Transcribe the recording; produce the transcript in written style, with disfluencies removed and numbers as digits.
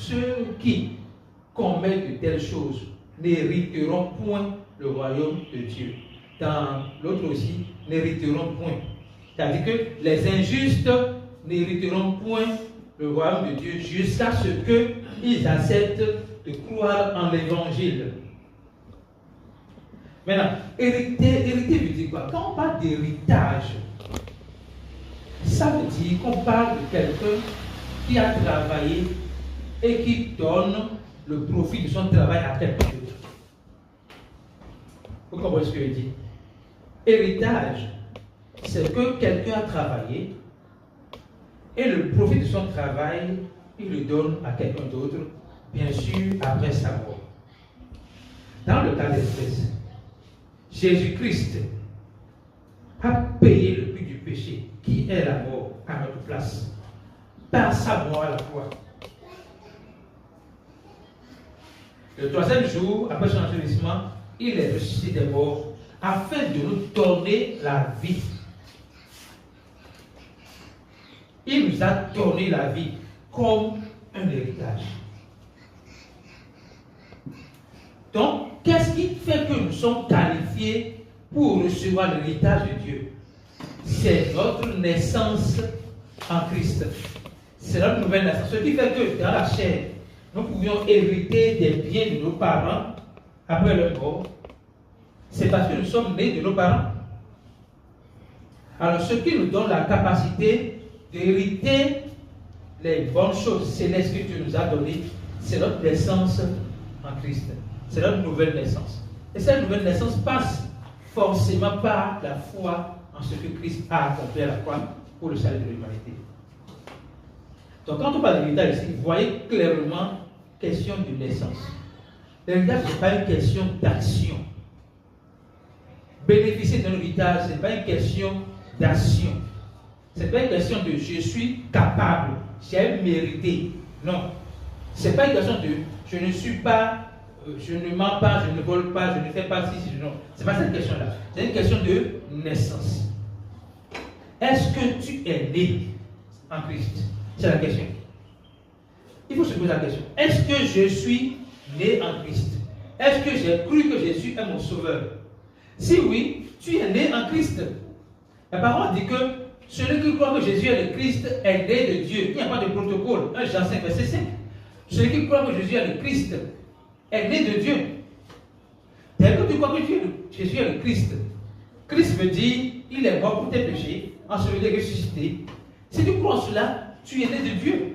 ceux qui commettent de telles choses n'hériteront point le royaume de Dieu. Dans l'autre aussi, n'hériteront point. C'est-à-dire que les injustes n'hériteront point le royaume de Dieu jusqu'à ce qu'ils acceptent de croire en l'évangile. Maintenant, hériter veut dire quoi? Quand on parle d'héritage, ça veut dire qu'on parle de quelqu'un qui a travaillé et qui donne le profit de son travail à quelqu'un d'autre. Vous comprenez ce que je dis? Héritage, c'est que quelqu'un a travaillé et le profit de son travail, il le donne à quelqu'un d'autre, bien sûr, après sa mort. Dans le cas d'espèce, Jésus-Christ a payé le prix du péché, qui est la mort, à notre place, par sa mort à la croix. Le troisième jour, après son ensevelissement, il est ressuscité des morts afin de nous donner la vie. Il nous a donné la vie comme un héritage. Donc, qu'est-ce qui fait que nous sommes qualifiés pour recevoir l'héritage de Dieu? C'est notre naissance en Christ. C'est notre nouvelle naissance. Ce qui fait que dans la chair, nous pouvions hériter des biens de nos parents après leur mort. C'est parce que nous sommes nés de nos parents. Alors, ce qui nous donne la capacité d'hériter les bonnes choses célestes que Dieu nous a données, c'est notre naissance en Christ. C'est notre nouvelle naissance. Et cette nouvelle naissance passe forcément par la foi en ce que Christ a accompli à la croix pour le salut de l'humanité. Donc, quand on parle d'héritage ici, vous voyez clairement question de naissance. L'héritage, ce n'est pas une question d'action. Bénéficier d'un héritage, ce n'est pas une question d'action. Ce n'est pas une question de je suis capable, j'ai mérité. Non. Ce n'est pas une question de je ne suis pas, je ne mens pas, je ne vole pas, je ne fais pas ci, non. Ce n'est pas cette question-là. C'est une question de naissance. Est-ce que tu es né en Christ? C'est la question. Il faut se poser la question. Est-ce que je suis né en Christ? Est-ce que j'ai cru que Jésus est mon sauveur? Si oui, tu es né en Christ. La parole dit que celui qui croit que Jésus est le Christ est né de Dieu. Il n'y a pas de protocole. 1 Jean 5, verset 5. Celui qui croit que Jésus est le Christ est né de Dieu. Dès que tu crois que Jésus est le Christ, Christ veut dire il est mort pour tes péchés, enseveli et ressuscité. Si tu crois en cela, tu es né de Dieu.